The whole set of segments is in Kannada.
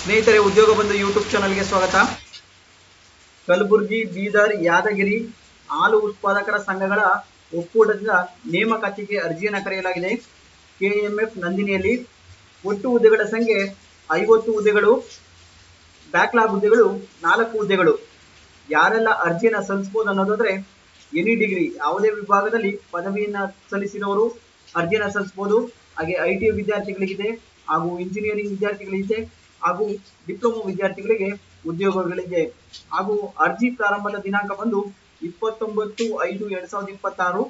ಸ್ನೇಹಿತರೆ, ಉದ್ಯೋಗ ಬಂಧು ಯೂಟ್ಯೂಬ್ ಚಾನಲ್ಗೆ ಸ್ವಾಗತ. ಕಲಬುರಗಿ, ಬೀದರ್, ಯಾದಗಿರಿ ಹಾಲು ಉತ್ಪಾದಕರ ಸಂಘಗಳ ಒಕ್ಕೂಟದಿಂದ ನೇಮಕಾತಿಗೆ ಅರ್ಜಿಯನ್ನು ಕರೆಯಲಾಗಿದೆ. ಕೆಎಂಎಫ್ ನಂದಿನಿಯಲ್ಲಿ ಒಟ್ಟು ಹುದ್ದೆಗಳ ಸಂಖ್ಯೆ 50 ಹುದ್ದೆಗಳು, ಬ್ಯಾಕ್ಲಾಗ್ ಹುದ್ದೆಗಳು 4 ಹುದ್ದೆಗಳು. ಯಾರೆಲ್ಲ ಅರ್ಜಿಯನ್ನು ಸಲ್ಲಿಸಬಹುದು ಅನ್ನೋದಾದ್ರೆ, ಎನಿ ಡಿಗ್ರಿ ಯಾವುದೇ ವಿಭಾಗದಲ್ಲಿ ಪದವಿಯನ್ನು ಸಲ್ಲಿಸಿದವರು ಅರ್ಜಿಯನ್ನು ಸಲ್ಲಿಸಬಹುದು. ಹಾಗೆ ಐಟಿ ವಿದ್ಯಾರ್ಥಿಗಳಿಗಿದೆ, ಹಾಗೂ ಇಂಜಿನಿಯರಿಂಗ್ ವಿದ್ಯಾರ್ಥಿಗಳಿದೆ, ಹಾಗೂ ಡಿಪ್ಲೊಮಾ ವಿದ್ಯಾರ್ಥಿಗಳಿಗೆ ಉದ್ಯೋಗಗಳಿದೆ. ಹಾಗೂ ಅರ್ಜಿ ಪ್ರಾರಂಭದ ದಿನಾಂಕ ಬಂದು 29/5/2026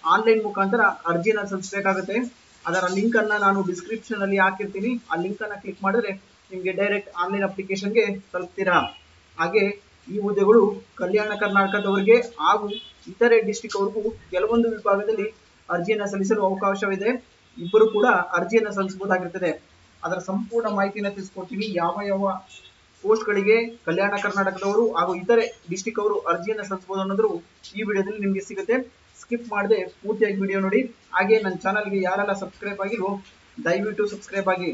ಆನ್ಲೈನ್ ಮುಖಾಂತರ ಅರ್ಜಿಯನ್ನು ಸಲ್ಲಿಸಬೇಕಾಗುತ್ತೆ. ಅದರ ಲಿಂಕ್ ಅನ್ನ ನಾನು ಡಿಸ್ಕ್ರಿಪ್ಷನ್ ಅಲ್ಲಿ ಹಾಕಿರ್ತೀನಿ. ಆ ಲಿಂಕ್ ಅನ್ನ ಕ್ಲಿಕ್ ಮಾಡಿದ್ರೆ ನಿಮಗೆ ಡೈರೆಕ್ಟ್ ಆನ್ಲೈನ್ ಅಪ್ಲಿಕೇಶನ್ಗೆ ತಲುಪ್ತೀರಾ. ಹಾಗೆ ಈ ಹುದ್ದೆಗಳು ಕಲ್ಯಾಣ ಕರ್ನಾಟಕದವರಿಗೆ ಹಾಗೂ ಇತರೆ ಡಿಸ್ಟಿಕ್ ಅವರಿಗೂ ಕೆಲವೊಂದು ವಿಭಾಗದಲ್ಲಿ ಅರ್ಜಿಯನ್ನು ಸಲ್ಲಿಸಲು ಅವಕಾಶವಿದೆ. ಇಬ್ಬರು ಕೂಡ ಅರ್ಜಿಯನ್ನು ಸಲ್ಲಿಸಬಹುದಾಗಿರ್ತದೆ. ಅದರ ಸಂಪೂರ್ಣ ಮಾಹಿತಿಯನ್ನು ತಿಳಿಸ್ಕೊಡ್ತೀನಿ. ಯಾವ ಪೋಸ್ಟ್ಗಳಿಗೆ ಕಲ್ಯಾಣ ಕರ್ನಾಟಕದವರು ಹಾಗೂ ಇತರೆ ಡಿಸ್ಟಿಕ್ ಅವರು ಅರ್ಜಿಯನ್ನು ಸಲ್ಲಿಸಬಹುದು ಅನ್ನೋದು ಈ ವಿಡಿಯೋದಲ್ಲಿ ನಿಮಗೆ ಸಿಗುತ್ತೆ. ಸ್ಕಿಪ್ ಮಾಡದೆ ಪೂರ್ತಿಯಾಗಿ ವಿಡಿಯೋ ನೋಡಿ. ಹಾಗೆ ನನ್ನ ಚಾನಲ್ಗೆ ಯಾರೆಲ್ಲ ಸಬ್ಸ್ಕ್ರೈಬ್ ಆಗಿಲ್ವೋ ದಯವಿಟ್ಟು ಸಬ್ಸ್ಕ್ರೈಬ್ ಆಗಿ.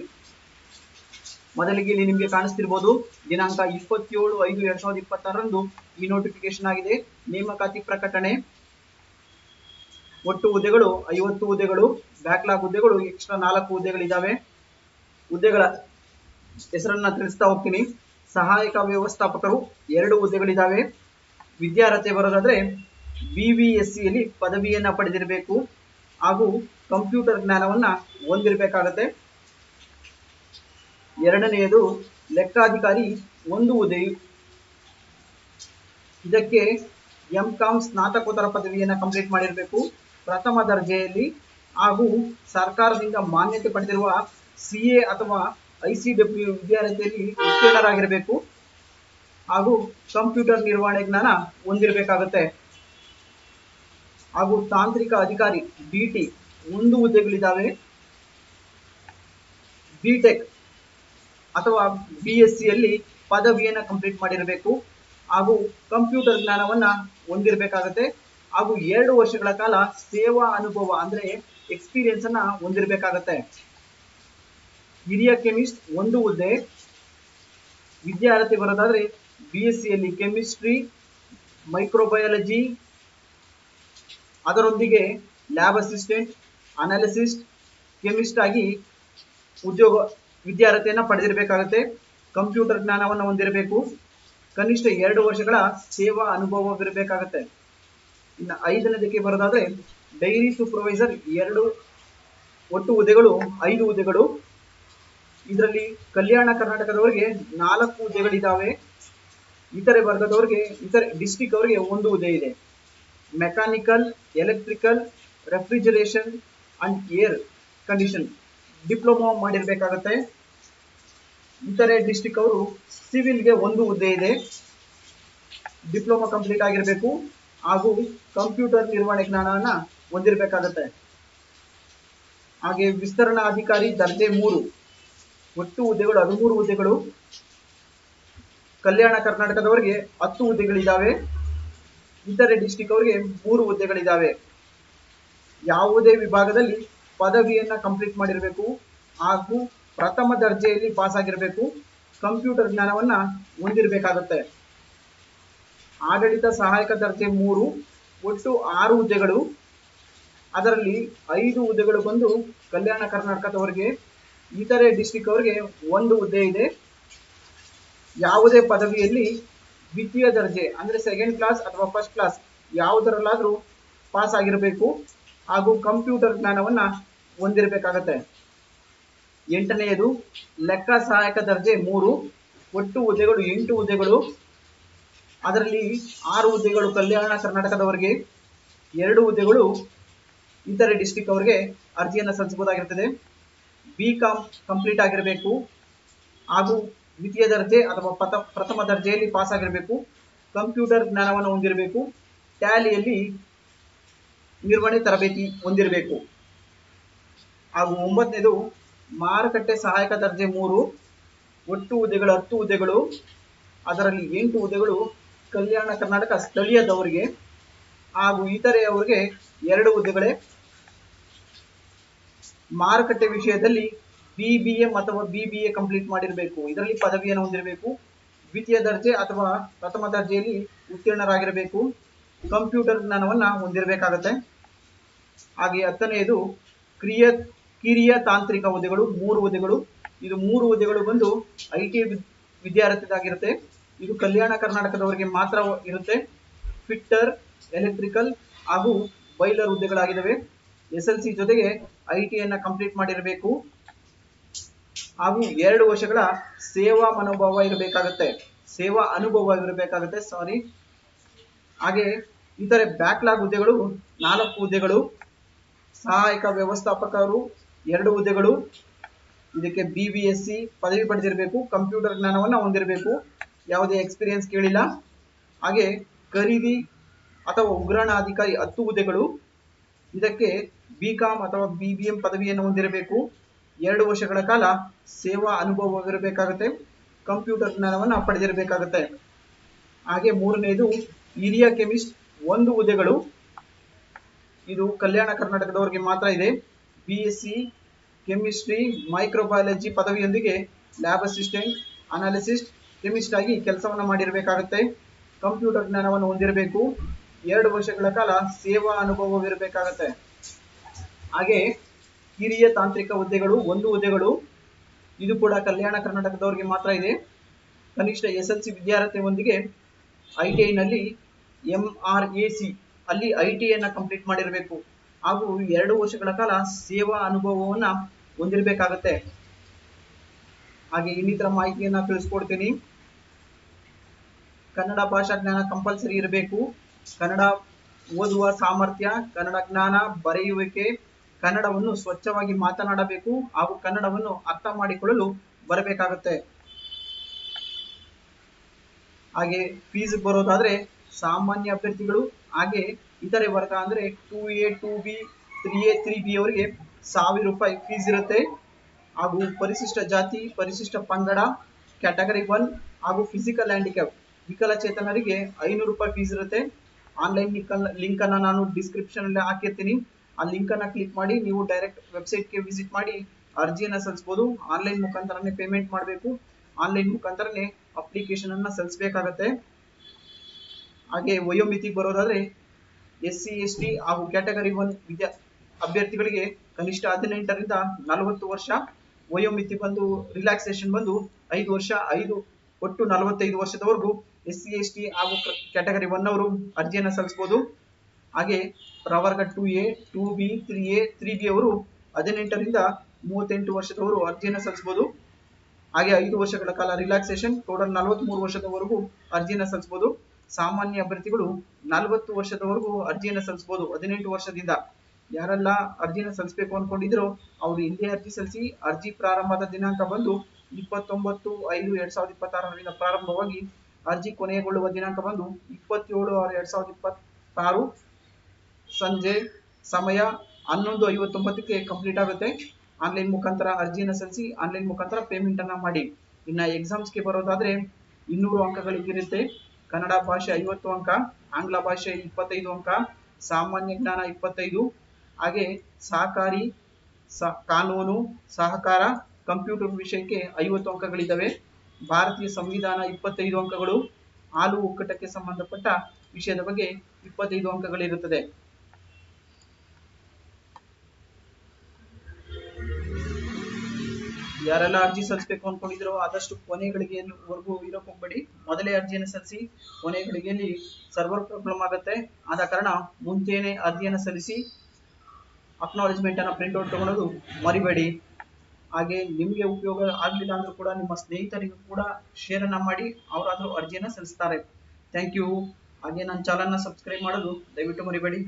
ಮೊದಲಿಗೆ ಇಲ್ಲಿ ನಿಮಗೆ ಕಾಣಿಸ್ತಿರ್ಬೋದು, ದಿನಾಂಕ 27/5/2026 ಈ ನೋಟಿಫಿಕೇಶನ್ ಆಗಿದೆ. ನೇಮಕಾತಿ ಪ್ರಕಟಣೆ. ಒಟ್ಟು ಹುದ್ದೆಗಳು 50 ಹುದ್ದೆಗಳು, ಬ್ಯಾಕ್ಲಾಗ್ ಹುದ್ದೆಗಳು ಎಕ್ಸ್ಟ್ರಾ 4 ಹುದ್ದೆಗಳಿದ್ದಾವೆ. ಹುದ್ದೆಗಳ ಹೆಸರನ್ನ ತಿಳಿಸ್ತಾ ಹೋಗ್ತೀನಿ. ಸಹಾಯಕ ವ್ಯವಸ್ಥಾಪಕರು 2 ಹುದ್ದೆಗಳಿದ್ದಾವೆ. ವಿದ್ಯಾರ್ಹತೆ ಬರೋದಾದ್ರೆ BVSCಯಲ್ಲಿ ಪದವಿಯನ್ನ ಪಡೆದಿರಬೇಕು ಹಾಗೂ ಕಂಪ್ಯೂಟರ್ ಜ್ಞಾನವನ್ನ ಹೊಂದಿರಬೇಕಾಗತ್ತೆ. ಎರಡನೆಯದು ಲೆಕ್ಕಾಧಿಕಾರಿ 1 ಹುದ್ದೆಯು. ಇದಕ್ಕೆ MCOM ಸ್ನಾತಕೋತ್ತರ ಪದವಿಯನ್ನ ಕಂಪ್ಲೀಟ್ ಮಾಡಿರಬೇಕು. ಪ್ರಥಮ ದರ್ಜೆಯಲ್ಲಿ ಹಾಗೂ ಸರ್ಕಾರದಿಂದ ಮಾನ್ಯತೆ ಪಡೆದಿರುವ CA ಅಥವಾ ICW ವಿದ್ಯಾರ್ಥಿಯಲ್ಲಿ ಉತ್ತೀರ್ಣರಾಗಿರಬೇಕು ಹಾಗೂ ಕಂಪ್ಯೂಟರ್ ನಿರ್ವಹಣೆ ಜ್ಞಾನ ಹೊಂದಿರಬೇಕಾಗುತ್ತೆ. ಹಾಗೂ ತಾಂತ್ರಿಕ ಅಧಿಕಾರಿ DT 1 ಹುದ್ದೆಗಳಿದ್ದಾವೆ. BTech ಅಥವಾ BSCಯಲ್ಲಿ ಪದವಿಯನ್ನ ಕಂಪ್ಲೀಟ್ ಮಾಡಿರಬೇಕು ಹಾಗೂ ಕಂಪ್ಯೂಟರ್ ಜ್ಞಾನವನ್ನ ಹೊಂದಿರಬೇಕಾಗುತ್ತೆ. ಹಾಗೂ 2 ವರ್ಷಗಳ ಕಾಲ ಸೇವಾ ಅನುಭವ ಅಂದ್ರೆ ಎಕ್ಸ್ಪೀರಿಯನ್ಸ್ ಅನ್ನ ಹೊಂದಿರಬೇಕಾಗತ್ತೆ. ಹಿರಿಯ ಕೆಮಿಸ್ಟ್ 1 ಹುದ್ದೆ. ವಿದ್ಯಾರ್ಥಿ ಬರೋದಾದ್ರೆ BSCಯಲ್ಲಿ ಕೆಮಿಸ್ಟ್ರಿ, ಮೈಕ್ರೋಬಯಾಲಜಿ, ಅದರೊಂದಿಗೆ ಲ್ಯಾಬ್ ಅಸಿಸ್ಟೆಂಟ್, ಅನಾಲಿಸಿಸ್ಟ್, ಕೆಮಿಸ್ಟ್ ಆಗಿ ಉದ್ಯೋಗ ವಿದ್ಯಾರ್ಥಿಯನ್ನ ಪಡೆದಿರಬೇಕಾಗುತ್ತೆ. ಕಂಪ್ಯೂಟರ್ ಜ್ಞಾನವನ್ನು ಹೊಂದಿರಬೇಕು. ಕನಿಷ್ಠ 2 ವರ್ಷಗಳ ಸೇವಾ ಅನುಭವವಿರಬೇಕಾಗುತ್ತೆ. ಇನ್ನು 5ನೇದಕ್ಕೆ ಬರೋದಾದ್ರೆ ಡೈರಿ ಸೂಪರ್ವೈಸರ್ 2 ಒಟ್ಟು ಹುದ್ದೆಗಳು 5 ಹುದ್ದೆಗಳು. ಇದರಲ್ಲಿ ಕಲ್ಯಾಣ ಕರ್ನಾಟಕದವರಿಗೆ 4 ಹುದ್ದೆಗಳಿದ್ದಾವೆ. ಇತರೆ ವರ್ಗದವರಿಗೆ, ಇತರೆ ಡಿಸ್ಟಿಕ್ ಅವರಿಗೆ 1 ಹುದ್ದೆ ಇದೆ. Mechanical, electrical, refrigeration and air condition diploma ಮಾಡಿರಬೇಕಾಗುತ್ತೆ. ಇತರೆ ಡಿಸ್ಟಿಕ್ ಅವರು ಸಿವಿಲ್ಗೆ 1 ಹುದ್ದೆ ಇದೆ. ಡಿಪ್ಲೊಮಾ ಕಂಪ್ಲೀಟ್ ಆಗಿರಬೇಕು ಹಾಗೂ ಕಂಪ್ಯೂಟರ್ ನಿರ್ವಹಣೆ ಜ್ಞಾನವನ್ನ ಹೊಂದಿರಬೇಕಾಗುತ್ತೆ. ಹಾಗೆ ವಿಸ್ತರಣಾ ಅಧಿಕಾರಿ ದರ್ಜೆ 3 ಒಟ್ಟು ಹುದ್ದೆಗಳು 13 ಹುದ್ದೆಗಳು. ಕಲ್ಯಾಣ ಕರ್ನಾಟಕದವರಿಗೆ 10 ಹುದ್ದೆಗಳಿದ್ದಾವೆ. ಇತರೆ ಡಿಸ್ಟಿಕ್ ಅವರಿಗೆ 3 ಹುದ್ದೆಗಳಿದ್ದಾವೆ. ಯಾವುದೇ ವಿಭಾಗದಲ್ಲಿ ಪದವಿಯನ್ನ ಕಂಪ್ಲೀಟ್ ಮಾಡಿರಬೇಕು ಹಾಗೂ ಪ್ರಥಮ ದರ್ಜೆಯಲ್ಲಿ ಪಾಸ್ ಆಗಿರಬೇಕು. ಕಂಪ್ಯೂಟರ್ ಜ್ಞಾನವನ್ನ ಹೊಂದಿರಬೇಕಾಗುತ್ತೆ. ಆಡಳಿತ ಸಹಾಯಕ ದರ್ಜೆ 3 ಒಟ್ಟು 6 ಹುದ್ದೆಗಳು. ಅದರಲ್ಲಿ 5 ಹುದ್ದೆಗಳು ಬಂದು ಕಲ್ಯಾಣ ಕರ್ನಾಟಕದವರಿಗೆ, ಇತರೆ ಡಿಸ್ಟಿಕ್ ಅವರಿಗೆ 1 ಹುದ್ದೆ ಇದೆ. ಯಾವುದೇ ಪದವಿಯಲ್ಲಿ ದ್ವಿತೀಯ ದರ್ಜೆ ಅಂದ್ರೆ ಸೆಕೆಂಡ್ ಕ್ಲಾಸ್ ಅಥವಾ ಫಸ್ಟ್ ಕ್ಲಾಸ್ ಯಾವುದರಲ್ಲಾದ್ರೂ ಪಾಸ್ ಆಗಿರಬೇಕು ಹಾಗೂ ಕಂಪ್ಯೂಟರ್ ಜ್ಞಾನವನ್ನ ಹೊಂದಿರಬೇಕಾಗತ್ತೆ. 8ನೇದು ಲೆಕ್ಕ ಸಹಾಯಕ ದರ್ಜೆ 3 ಒಟ್ಟು ಹುದ್ದೆಗಳು 8 ಹುದ್ದೆಗಳು. ಅದರಲ್ಲಿ 6 ಹುದ್ದೆಗಳು ಕಲ್ಯಾಣ ಕರ್ನಾಟಕದವರಿಗೆ, 2 ಹುದ್ದೆಗಳು ಇತರೆ ಡಿಸ್ಟಿಕ್ ಅವರಿಗೆ ಅರ್ಜಿಯನ್ನು ಸಲ್ಲಿಸಬಹುದಾಗಿರ್ತದೆ. BCom ಕಂಪ್ಲೀಟ್ ಆಗಿರಬೇಕು ಹಾಗೂ ದ್ವಿತೀಯ ದರ್ಜೆ ಅಥವಾ ಪ್ರಥಮ ದರ್ಜೆಯಲ್ಲಿ ಪಾಸ್ ಆಗಿರಬೇಕು. ಕಂಪ್ಯೂಟರ್ ಜ್ಞಾನವನ್ನು ಹೊಂದಿರಬೇಕು. ಟ್ಯಾಲಿಯಲ್ಲಿ ನಿರ್ವಹಣೆ ತರಬೇತಿ ಹೊಂದಿರಬೇಕು. ಹಾಗೂ 9ನೇದು ಮಾರುಕಟ್ಟೆ ಸಹಾಯಕ ದರ್ಜೆ 3 ಒಟ್ಟು ಹುದ್ದೆಗಳು 10 ಹುದ್ದೆಗಳು. ಅದರಲ್ಲಿ 8 ಹುದ್ದೆಗಳು ಕಲ್ಯಾಣ ಕರ್ನಾಟಕ ಸ್ಥಳೀಯದವರಿಗೆ ಹಾಗೂ ಇತರೆಯವರಿಗೆ 2 ಹುದ್ದೆಗಳೇ. ಮಾರುಕಟ್ಟೆ ವಿಷಯದಲ್ಲಿ BBM ಅಥವಾ BBA ಕಂಪ್ಲೀಟ್ ಮಾಡಿರಬೇಕು, ಇದರಲ್ಲಿ ಪದವಿಯನ್ನು ಹೊಂದಿರಬೇಕು, ದ್ವಿತೀಯ ದರ್ಜೆ ಅಥವಾ ಪ್ರಥಮ ದರ್ಜೆಯಲ್ಲಿ ಉತ್ತೀರ್ಣರಾಗಿರಬೇಕು, ಕಂಪ್ಯೂಟರ್ ಜ್ಞಾನವನ್ನ ಹೊಂದಿರಬೇಕಾಗತ್ತೆ. ಹಾಗೆ 10ನೇದು ಕಿರಿಯ ತಾಂತ್ರಿಕ ಹುದ್ದೆಗಳು 3 ಹುದ್ದೆಗಳು. ಇದು 3 ಹುದ್ದೆಗಳು ಬಂದು IT ವಿದ್ಯಾರ್ಥಿದಾಗಿರುತ್ತೆ. ಇದು ಕಲ್ಯಾಣ ಕರ್ನಾಟಕದವರಿಗೆ ಮಾತ್ರ ಇರುತ್ತೆ. ಫಿಟ್ಟರ್, ಎಲೆಕ್ಟ್ರಿಕಲ್ ಹಾಗೂ ಬೈಲರ್ ಹುದ್ದೆಗಳಾಗಿದ್ದಾವೆ. SLC ಜೊತೆಗೆ ITಯನ್ನ ಕಂಪ್ಲೀಟ್ ಮಾಡಿರಬೇಕು ಹಾಗೂ 2 ವರ್ಷಗಳ ಸೇವಾ ಅನುಭವ ಇರಬೇಕಾಗುತ್ತೆ. ಹಾಗೆ ಇತರೆ ಬ್ಯಾಕ್ಲಾಗ್ ಹುದ್ದೆಗಳು 4 ಹುದ್ದೆಗಳು, ಸಹಾಯಕ ವ್ಯವಸ್ಥಾಪಕರು 2 ಹುದ್ದೆಗಳು. ಇದಕ್ಕೆ BBSc ಪದವಿ ಪಡೆದಿರಬೇಕು, ಕಂಪ್ಯೂಟರ್ ಜ್ಞಾನವನ್ನ ಹೊಂದಿರಬೇಕು, ಯಾವುದೇ ಎಕ್ಸ್ಪೀರಿಯನ್ಸ್ ಕೇಳಿಲ್ಲ. ಹಾಗೆ ಖರೀದಿ ಅಥವಾ ಉಗ್ರಾಣ ಅಧಿಕಾರಿ 10 ಹುದ್ದೆಗಳು. ಇದಕ್ಕೆ BCom ಅಥವಾ BBM ಪದವಿಯನ್ನು ಹೊಂದಿರಬೇಕು, 2 ವರ್ಷಗಳ ಕಾಲ ಸೇವಾ ಅನುಭವವಿರಬೇಕಾಗುತ್ತೆ, ಕಂಪ್ಯೂಟರ್ ಜ್ಞಾನವನ್ನ ಪಡೆದಿರಬೇಕಾಗುತ್ತೆ. ಹಾಗೆ 3ನೇದು ಹಿರಿಯ ಕೆಮಿಸ್ಟ್ 1 ಹುದ್ದೆಗಳು. ಇದು ಕಲ್ಯಾಣ ಕರ್ನಾಟಕದವರಿಗೆ ಮಾತ್ರ ಇದೆ. BSc ಕೆಮಿಸ್ಟ್ರಿ ಮೈಕ್ರೋಬಯಾಲಜಿ ಪದವಿಯೊಂದಿಗೆ ಲ್ಯಾಬ್ ಅಸಿಸ್ಟೆಂಟ್, ಅನಾಲಿಸಿಸ್ಟ್, ಕೆಮಿಸ್ಟ್ ಆಗಿ ಕೆಲಸವನ್ನ ಮಾಡಿರಬೇಕಾಗುತ್ತೆ, ಕಂಪ್ಯೂಟರ್ ಜ್ಞಾನವನ್ನು ಹೊಂದಿರಬೇಕು, 2 ವರ್ಷಗಳ ಕಾಲ ಸೇವಾ ಅನುಭವವಿರಬೇಕಾಗುತ್ತೆ. ಹಾಗೆ ಹಿರಿಯ ತಾಂತ್ರಿಕ ಹುದ್ದೆಗಳು 1 ಹುದ್ದೆಗಳು. ಇದು ಕೂಡ ಕಲ್ಯಾಣ ಕರ್ನಾಟಕದವರಿಗೆ ಮಾತ್ರ ಇದೆ. ಕನಿಷ್ಠ SLC ವಿದ್ಯಾರ್ಥಿಯೊಂದಿಗೆ ITI ನಲ್ಲಿ MRAC ಅಲ್ಲಿ ITಯನ್ನ ಕಂಪ್ಲೀಟ್ ಮಾಡಿರಬೇಕು ಹಾಗೂ 2 ವರ್ಷಗಳ ಕಾಲ ಸೇವಾ ಅನುಭವವನ್ನ ಹೊಂದಿರಬೇಕಾಗುತ್ತೆ. ಹಾಗೆ ಇನ್ನಿತರ ಮಾಹಿತಿಯನ್ನ ತಿಳಿಸ್ಕೊಡ್ತೀನಿ. ಕನ್ನಡ ಭಾಷಾ ಜ್ಞಾನ ಕಂಪಲ್ಸರಿ ಇರಬೇಕು. ಕನ್ನಡ ಓದುವ ಸಾಮರ್ಥ್ಯ, ಕನ್ನಡ ಜ್ಞಾನ, ಬರೆಯುವಿಕೆ, ಕನ್ನಡವನ್ನು ಸ್ವಚ್ಛವಾಗಿ ಮಾತನಾಡಬೇಕು ಹಾಗೂ ಕನ್ನಡವನ್ನು ಅರ್ಥ ಮಾಡಿಕೊಳ್ಳಲು ಬರಬೇಕಾಗುತ್ತೆ. ಹಾಗೆ ಫೀಸ್ ಬರೋದಾದ್ರೆ ಸಾಮಾನ್ಯ ಅಭ್ಯರ್ಥಿಗಳು ಹಾಗೆ ಇತರೆ ವರ್ಗ ಅಂದ್ರೆ 2A 2B 3A 3B ಅವರಿಗೆ 1000 ರೂಪಾಯಿ ಫೀಸ್ ಇರುತ್ತೆ. ಹಾಗೂ ಪರಿಶಿಷ್ಟ ಜಾತಿ, ಪರಿಶಿಷ್ಟ ಪಂಗಡ, ಕ್ಯಾಟಗರಿ 1 ಹಾಗೂ ಫಿಸಿಕಲ್ ಹ್ಯಾಂಡಿಕ್ಯಾಪ್ ವಿಕಲಚೇತನರಿಗೆ 500 ರೂಪಾಯಿ ಫೀಸ್ ಇರುತ್ತೆ. ಆನ್ಲೈನ್ ಲಿಂಕ್ ಅನ್ನ ನಾನು ಡಿಸ್ಕ್ರಿಪ್ಷನ್ ಅಲ್ಲಿ ಹಾಕಿರ್ತೀನಿ. ಆ ಲಿಂಕ್ ಅನ್ನ ಕ್ಲಿಕ್ ಮಾಡಿ ನೀವು ಡೈರೆಕ್ಟ್ ವೆಬ್ಸೈಟ್ಗೆ ವಿಸಿಟ್ ಮಾಡಿ ಅರ್ಜಿಯನ್ನ ಸಲ್ಲಿಸಬಹುದು. ಆನ್ಲೈನ್ ಮುಖಾಂತರನೇ ಪೇಮೆಂಟ್ ಮಾಡಬೇಕು, ಆನ್ಲೈನ್ ಮುಖಾಂತರನೇ ಅಪ್ಲಿಕೇಶನ್ ಅನ್ನ ಸಲ್ಲಿಸಬೇಕಾಗತ್ತೆ. ಹಾಗೆ ವಯೋಮಿತಿ ಬರೋದಾದ್ರೆ SC ST ಹಾಗೂ ಕ್ಯಾಟಗರಿ 1 ಅಭ್ಯರ್ಥಿಗಳಿಗೆ ಕನಿಷ್ಠ 18ರಿಂದ 40 ವರ್ಷ, ವಯೋಮಿತಿ ಬಂದು ರಿಲ್ಯಾಕ್ಸೇಷನ್ ಬಂದು 5 ವರ್ಷ, ಒಟ್ಟು 45 ವರ್ಷದವರೆಗೂ SC ST ಹಾಗೂ ಕ್ಯಾಟಗರಿ 1 ಅವರು ಅರ್ಜಿಯನ್ನ ಸಲ್ಲಿಸಬಹುದು. ಹಾಗೆ ಪ್ರವರ್ಗ 2A 2B 3A 3B ಅವರು 18ರಿಂದ 38 ವರ್ಷದವರು ಅರ್ಜಿಯನ್ನ ಸಲ್ಲಿಸಬಹುದು. ಹಾಗೆ 5 ವರ್ಷಗಳ ಕಾಲ ರಿಲ್ಯಾಕ್ಸೇಷನ್, ಟೋಟಲ್ 43 ವರ್ಷದವರೆಗೂ ಅರ್ಜಿಯನ್ನ ಸಲ್ಲಿಸಬಹುದು. ಸಾಮಾನ್ಯ ಅಭ್ಯರ್ಥಿಗಳು 40 ವರ್ಷದವರೆಗೂ ಅರ್ಜಿಯನ್ನ ಸಲ್ಲಿಸಬಹುದು. 18 ವರ್ಷದಿಂದ ಯಾರೆಲ್ಲ ಅರ್ಜಿಯನ್ನ ಸಲ್ಲಿಸಬೇಕು ಅನ್ಕೊಂಡಿದ್ರು ಅವರು ಹಿಂದೆ ಅರ್ಜಿ ಸಲ್ಲಿಸಿ. ಅರ್ಜಿ ಪ್ರಾರಂಭದ ದಿನಾಂಕ ಬಂದು 29/5/2026ರಿಂದ ಪ್ರಾರಂಭವಾಗಿ ಅರ್ಜಿ ಕೊನೆಗೊಳ್ಳುವ ದಿನಾಂಕ ಬಂದು 27/6/2026 ಸಂಜೆ ಸಮಯ 11:59ಕ್ಕೆ ಕಂಪ್ಲೀಟ್ ಆಗುತ್ತೆ. ಆನ್ಲೈನ್ ಮುಖಾಂತರ ಅರ್ಜಿಯನ್ನ ಸಲ್ಲಿಸಿ, ಆನ್ಲೈನ್ ಮುಖಾಂತರ ಪೇಮೆಂಟ್ ಅನ್ನ ಮಾಡಿ. ಇನ್ನ ಎಕ್ಸಾಮ್ಸ್ಗೆ ಬರೋದಾದ್ರೆ 200 ಅಂಕಗಳಿಗಿರುತ್ತೆ. ಕನ್ನಡ ಭಾಷೆ 50 ಅಂಕ, ಆಂಗ್ಲ ಭಾಷೆ 25 ಅಂಕ, ಸಾಮಾನ್ಯ ಜ್ಞಾನ 25, ಹಾಗೆ ಸಹಕಾರಿ, ಕಾನೂನು, ಸಹಕಾರ, ಕಂಪ್ಯೂಟರ್ ವಿಷಯಕ್ಕೆ 50 ಅಂಕಗಳಿದ್ದಾವೆ. ಭಾರತೀಯ ಸಂವಿಧಾನ 25 ಅಂಕಗಳು, ಹಾಲು ಒಕ್ಕೂಟಕ್ಕೆ ಸಂಬಂಧಪಟ್ಟ ವಿಷಯದ ಬಗ್ಗೆ 25 ಅಂಕಗಳಿರುತ್ತದೆ. ಯಾರೆಲ್ಲ ಅರ್ಜಿ ಸಲ್ಲಿಸಬೇಕು ಅನ್ಕೊಂಡಿದ್ರು ಆದಷ್ಟು ಕೊನೆ ಗಳಿಗೆವರೆಗೂ ಇರೋಕೆ ಹೋಗ್ಬೇಡಿ. ಮೊದಲೇ ಅರ್ಜಿಯನ್ನು ಸಲ್ಲಿಸಿ. ಕೊನೆ ಗಳಿಗೆಯಲ್ಲಿ ಸರ್ವರ್ ಪ್ರಾಬ್ಲಮ್ ಆಗುತ್ತೆ. ಆದ ಕಾರಣ ಮುಂಚೆನೆ ಅರ್ಜಿಯನ್ನು ಸಲ್ಲಿಸಿ ಅಕ್ನಾಲೆಜ್ಮೆಂಟ್ ಅನ್ನ ಪ್ರಿಂಟ್ ಔಟ್ ತಗೊಳ್ಳೋದು ಮರಿಬೇಡಿ. ಹಾಗೆ ನಿಮ್ಗೆ ಉಪಯೋಗ ಆಗ್ಲಿಲ್ಲ ಅಂದ್ರೂ ಕೂಡ ನಿಮ್ಮ ಸ್ನೇಹಿತರಿಗೂ ಕೂಡ ಶೇರ್ ಅನ್ನ ಮಾಡಿ, ಅವರಾದ್ರೂ ಅರ್ಜಿಯನ್ನ ಸಲ್ಲಿಸ್ತಾರೆ. Thank you. ಹಾಗೆ ನನ್ನ ಚಾನಲ್ ನ ಸಬ್ಸ್ಕ್ರೈಬ್ ಮಾಡೋದು ದಯವಿಟ್ಟು ಮರಿಬೇಡಿ.